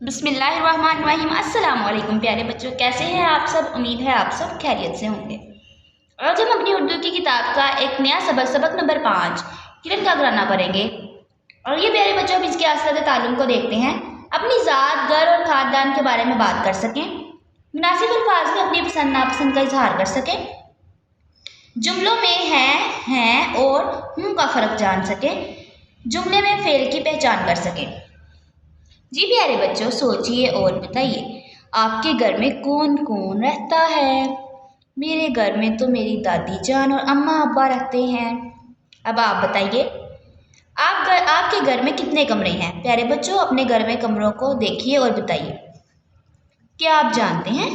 बिस्मिल्लाहिर्रहमानिर्रहीम। अस्सलाम वालेकुम प्यारे बच्चों, कैसे हैं आप सब। उम्मीद है आप सब खैरियत से होंगे। आज हम अपनी उर्दू की किताब का एक नया सबक नंबर 5 किरण का घराना पढ़ेंगे। और ये प्यारे बच्चों, हम इसके असरत ताल्लुम को देखते हैं। अपनी ज़ात, घर और ख़ानदान के बारे में बात कर सकें, मुनासिब अल्फाज में अपनी पसंद नापसंद का इजहार कर सकें, जुमलों में हैं और हूँ का फ़र्क जान सकें, जुमले में फ़ेल की पहचान कर सकें। जी प्यारे बच्चों, सोचिए और बताइए, आपके घर में कौन कौन रहता है। मेरे घर में तो मेरी दादी जान और अम्मा अब्बा रहते हैं। अब आप बताइए, आपके घर में कितने कमरे हैं। प्यारे बच्चों, अपने घर में कमरों को देखिए और बताइए। क्या आप जानते हैं,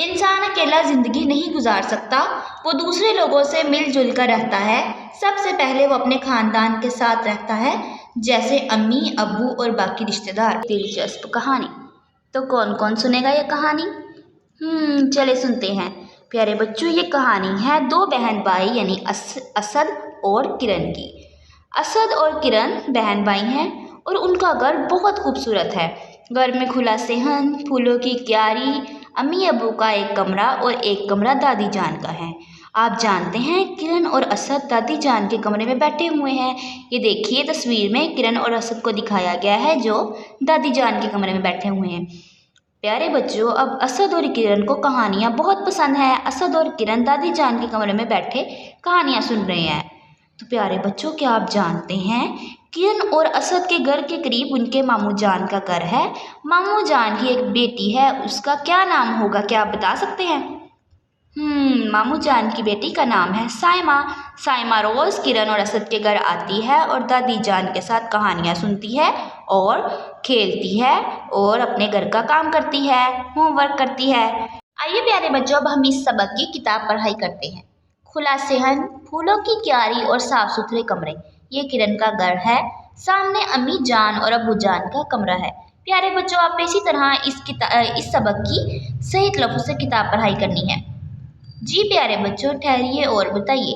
इंसान अकेला ज़िंदगी नहीं गुजार सकता, वो दूसरे लोगों से मिलजुल कर रहता है। सबसे पहले वो अपने ख़ानदान के साथ रहता है, जैसे अम्मी, अब्बू और बाकी रिश्तेदार। दिलचस्प कहानी। तो कौन कौन सुनेगा ये कहानी। चले सुनते हैं। प्यारे बच्चों, ये कहानी है दो बहन भाई यानी असद और किरण की। असद और किरण बहन भाई हैं और उनका घर बहुत खूबसूरत है। घर में खुला सेहन, फूलों की क्यारी, अम्मी अब्बू का एक कमरा और एक कमरा दादी जान का है। आप जानते हैं, किरण और असद दादी जान के कमरे में बैठे हुए हैं। ये देखिए, तस्वीर में किरण और असद को दिखाया गया है जो दादी जान के कमरे में बैठे हुए हैं। प्यारे बच्चों, अब असद और किरण को कहानियाँ बहुत पसंद है। असद और किरण दादी जान के कमरे में बैठे कहानियाँ सुन रहे हैं। तो प्यारे बच्चों, क्या आप जानते हैं, किरण और असद के घर के करीब उनके मामू जान का घर है। मामू जान की एक बेटी है, उसका क्या नाम होगा, क्या आप बता सकते हैं। मामू जान की बेटी का नाम है साइमा। साइमा रोज़ किरण और असद के घर आती है और दादी जान के साथ कहानियाँ सुनती है और खेलती है और अपने घर का काम करती है, होमवर्क करती है। आइए प्यारे बच्चों, अब हम इस सबक की किताब पढ़ाई करते हैं। खुला सेहन, फूलों की क्यारी और साफ सुथरे कमरे, ये किरण का घर है। सामने अम्मी जान और अब्बू जान का कमरा है। प्यारे बच्चों, आप इसी तरह इस सबक की सही तलफ़्फ़ुज़ से किताब पढ़ाई करनी है। जी प्यारे बच्चों, ठहरिए और बताइए,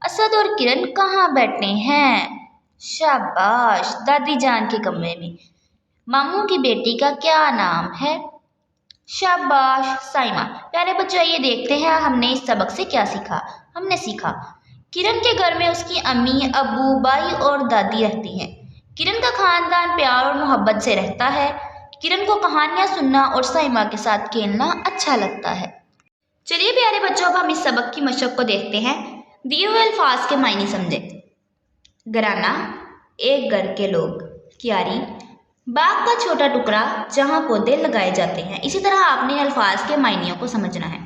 असद और किरण कहाँ बैठे हैं। शाबाश, दादी जान के कमरे में। मामू की बेटी का क्या नाम है। शाबाश, साइमा। प्यारे बच्चों, ये देखते हैं हमने इस सबक से क्या सीखा। हमने सीखा, किरण के घर में उसकी अम्मी, अब्बू, भाई और दादी रहती हैं। किरण का खानदान प्यार और मोहब्बत से रहता है। किरण को कहानियाँ सुनना और साइमा के साथ खेलना अच्छा लगता है। चलिए प्यारे बच्चों, अब हम इस सबक की मशक को देखते हैं। दिए हुए अल्फाज के मायने समझें। घराना, एक घर के लोग। क्यारी, बाग का छोटा टुकड़ा जहाँ पौधे लगाए जाते हैं। इसी तरह आपने अल्फाज के मायनियों को समझना है।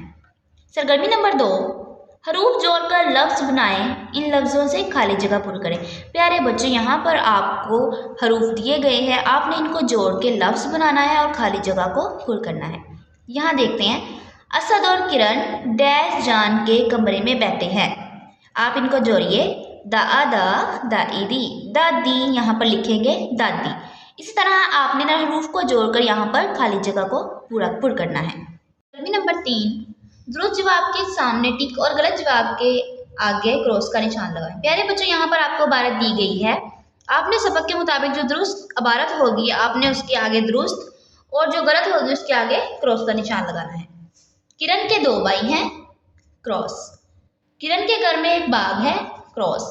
सरगर्मी नंबर 2, हरूफ जोड़कर लफ्ज़ बनाएं, इन लफ्ज़ों से खाली जगह पुर करें। प्यारे बच्चों, यहाँ पर आपको हरूफ दिए गए हैं, आपने इनको जोड़ के लफ्ज़ बनाना है और खाली जगह को पुर करना है। यहाँ देखते हैं, असद और किरण डैश जान के कमरे में बैठे हैं। आप इनको जोड़िए, दादी, दादी यहाँ पर लिखेंगे दादी। इसी तरह आपने ना हरूफ को जोड़कर यहाँ पर खाली जगह को पूरा पुर करना है। नंबर 3, दुरुस्त जवाब के सामने टिक और गलत जवाब के आगे क्रॉस का निशान लगाएं। प्यारे बच्चों, यहाँ पर आपको इबारत दी गई है। आपने सबक के मुताबिक जो दुरुस्त इबारत होगी, आपने उसके आगे दुरुस्त और जो गलत होगी उसके आगे क्रॉस का निशान लगाना है। किरण के 2 भाई हैं, क्रॉस। किरण के घर में एक बाग है, क्रॉस।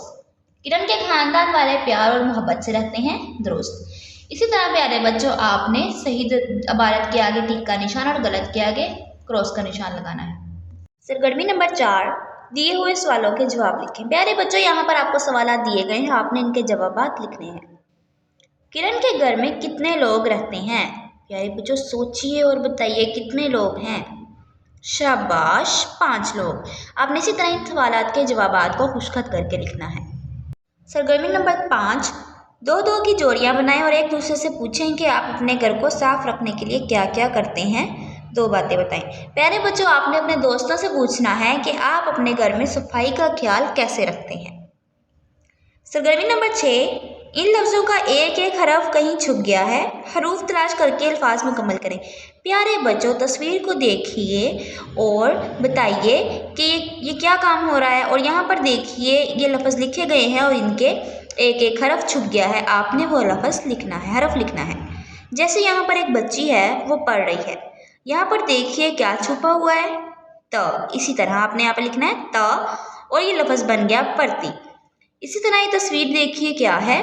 किरण के खानदान वाले प्यार और मोहब्बत से रहते हैं, दुरुस्त। इसी तरह प्यारे बच्चों, आपने सही इबारत के आगे टिक का निशान और गलत के आगे क्रॉस का निशान लगाना है। सरगर्मी नंबर 4, दिए हुए सवालों के जवाब लिखें। प्यारे बच्चों, यहाँ पर आपको सवाल दिए गए हैं, आपने इनके जवाब लिखने हैं। किरण के घर में कितने लोग रहते हैं। प्यारे बच्चों, सोचिए और बताइए कितने लोग हैं। शाबाश, 5 लोग। आपने इसी तरह इन सवालात के जवाबात को खुशखत करके लिखना है। सरगर्मी नंबर 5, दो की जोड़ियां बनाएं और एक दूसरे से पूछें कि आप अपने घर को साफ रखने के लिए क्या क्या करते हैं। 2 बातें बताएं। प्यारे बच्चों, आपने अपने दोस्तों से पूछना है कि आप अपने घर में सफाई का ख्याल कैसे रखते हैं। सरगर्मी नंबर 6, इन लफ्ज़ों का एक एक हरफ कहीं छुप गया है, हरूफ तलाश करके अल्फाज मुकम्मल करें। प्यारे बच्चों, तस्वीर को देखिए और बताइए कि ये क्या काम हो रहा है। और यहाँ पर देखिए, ये लफ्ज़ लिखे गए हैं और इनके एक एक हरफ छुप गया है। आपने वो लफ्ज़ लिखना है, हरफ लिखना है। जैसे यहाँ पर एक बच्ची है वो पढ़ रही है। यहाँ पर देखिए क्या छुपा हुआ है, त। इसी तरह आपने यहाँ पर लिखना है त और ये लफ्ज़ बन गया पढ़ती। इसी तरह ये तस्वीर देखिए क्या है,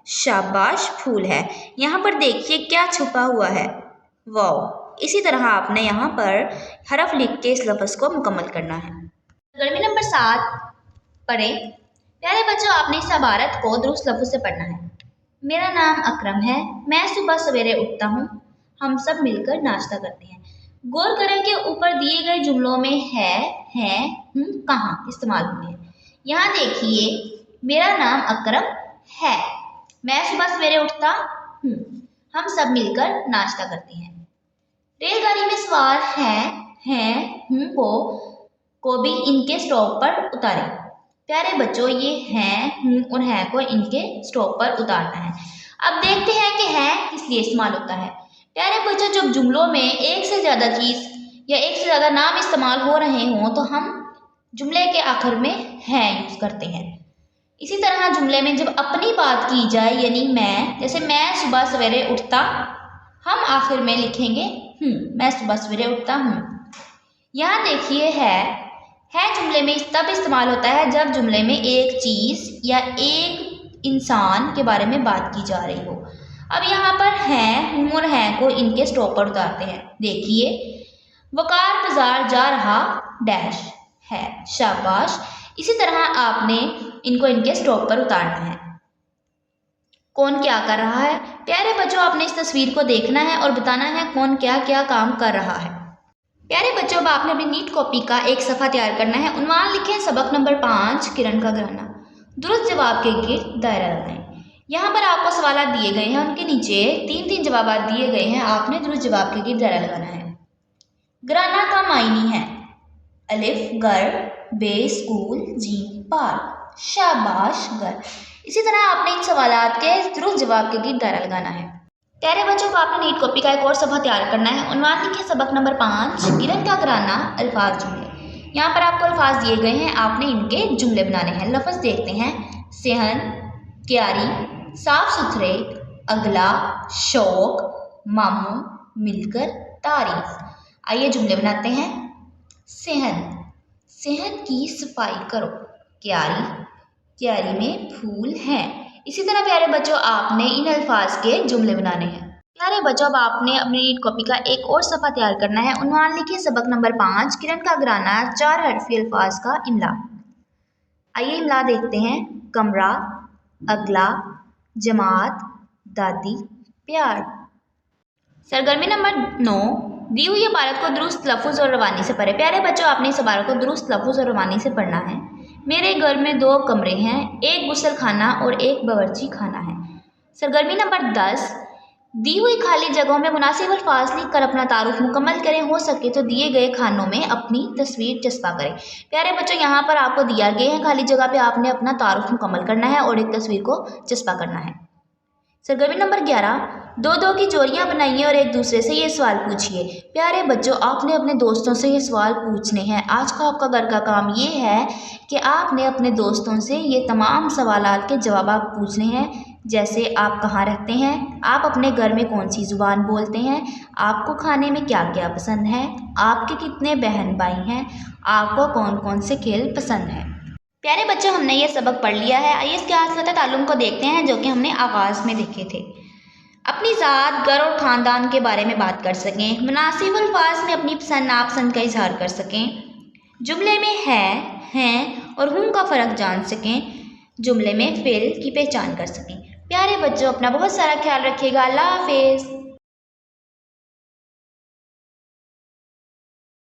शाबाश फूल है। यहाँ पर देखिए क्या छुपा हुआ है, वाव। इसी तरह आपने यहाँ पर हरफ लिख के इस लफ्ज़ को मुकम्मल करना है। गर्मी नंबर 7 पढ़ें। प्यारे बच्चों, आपने इस इबारत को दुरुस्त लफ्ज़ से पढ़ना है। मेरा नाम अकरम है, मैं सुबह सवेरे उठता हूँ, हम सब मिलकर नाश्ता करते हैं। गौर करें कि ऊपर दिए गए जुमलों में है, कहाँ इस्तेमाल हुए हैं। यहाँ देखिए, मेरा नाम अकरम है, मैं सुबह सवेरे उठता हूँ, हम सब मिलकर नाश्ता करते हैं। रेलगाड़ी में सवार हैं को भी इनके स्टॉप पर उतारें। प्यारे बच्चों, ये हैं और हैं को इनके स्टॉप पर उतारना है। अब देखते हैं कि हैं किस लिए इस्तेमाल होता है। प्यारे बच्चों, जब जुमलों में एक से ज़्यादा चीज़ या एक से ज़्यादा नाम इस्तेमाल हो रहे हों तो हम जुमले के आखिर में हैं यूज़ करते हैं। इसी तरह जुमले में जब अपनी बात की जाए यानी मैं, जैसे मैं सुबह सवेरे उठता, हम आखिर में लिखेंगे मैं सुबह सवेरे उठता हूँ। यहाँ देखिए है जुमले में तब इस्तेमाल होता है जब जुमले में एक चीज़ या एक इंसान के बारे में बात की जा रही हो। अब यहाँ पर हैं और हैं को इनके स्टॉप पर उतारते हैं। देखिए, वकार बाजार जा रहा डैश है, शाबाश। इसी तरह आपने इनको इनके स्टॉप पर उतारना है। कौन क्या कर रहा है। प्यारे बच्चों, आपने इस तस्वीर को देखना है और बताना है कौन क्या क्या काम कर रहा है। प्यारे बच्चों, अब आपने अपनी नीट कॉपी का एक सफ़ा तैयार करना है। उन्वान लिखें सबक नंबर 5 किरण का घराना। दुरुस्त जवाब के गिर्द दायरा लगाएं। यहाँ पर आपको सवाल दिए गए हैं, उनके नीचे 3-3 जवाब दिए गए हैं। आपने दुरुस्त जवाब के गिर्द दायरा लगाना है। घराना का मायने है अलिफ घर, बे स्कूल, जीम पार्क, शाबाश घर। इसी तरह आपने इन सवालात के दुरुस्त जवाब के गिर्द दायरा लगाना है। प्यारे बच्चों को आपने नीट कॉपी का एक और सफ़ा तैयार करना है। उन्वान लिखे सबक नंबर 5 किरण का घराना अल्फाज जुमले। यहाँ पर आपको अल्फाज दिए गए हैं, आपने इनके जुमले बनाने हैं। लफ्ज़ देखते हैं, सेहन, क्यारी, साफ सुथरे, अगला, शौक, मामू, मिलकर, तारीफ। आइए जुमले बनाते हैं। सेहन की सफाई करो। क्यारी में फूल हैं। इसी तरह प्यारे बच्चों आपने इन अल्फाज के जुमले बनाने हैं। प्यारे बच्चों, अब आपने अपनी नीट कॉपी का एक और सफ़ा तैयार करना है। उन्वान लिखिए सबक नंबर 5 किरण का घराना 4 हरफी अल्फाज का इमला। आइए इमला देखते हैं। कमरा, अगला, जमात, दादी, प्यार। सरगर्मी नंबर 9, दी हुई इबारत को दुरुस्त लफ्ज़ और रवानी से पढ़ें। प्यारे बच्चों, आपने इस इबारत को दुरुस्त लफ्ज़ और रवानी से पढ़ना है। मेरे घर में 2 कमरे हैं, एक गुसल खाना और एक बावर्ची खाना है। सरगर्मी नंबर 10, दी हुई खाली जगहों में मुनासिब अल्फाज लिख कर अपना तारुफ मुकम्मल करें। हो सके तो दिए गए खानों में अपनी तस्वीर चस्पा करें। प्यारे बच्चों, यहाँ पर आपको दिया गया है खाली जगह पे आपने अपना तारुफ मुकम्मल करना है और एक तस्वीर को चस्पा करना है। सरगर्मी नंबर 11, 2-2 की जोड़ियाँ बनाइए और एक दूसरे से ये सवाल पूछिए। प्यारे बच्चों, आपने अपने दोस्तों से ये सवाल पूछने हैं। आज का आपका घर का काम ये है कि आपने अपने दोस्तों से ये तमाम सवालात के जवाब पूछने हैं। जैसे आप कहाँ रहते हैं, आप अपने घर में कौन सी ज़ुबान बोलते हैं, आपको खाने में क्या क्या पसंद है, आपके कितने बहन भाई हैं, आपको कौन कौन से खेल पसंद हैं। प्यारे बच्चों, हमने ये सबक पढ़ लिया है। आइए इसके आखिरत ताल्लुम को देखते हैं जो कि हमने आगाज़ में देखे थे। अपनी ज़ात, घर और ख़ानदान के बारे में बात कर सकें। मुनासिब अल्फाज में अपनी पसंद नापसंद का इजहार कर सकें। जुमले में हैं और हुम का फ़र्क जान सकें। जुमले में फ़ेल की पहचान कर सकें। प्यारे बच्चों, अपना बहुत सारा ख्याल रखिएगा। अल्लाह हाफ़िज़।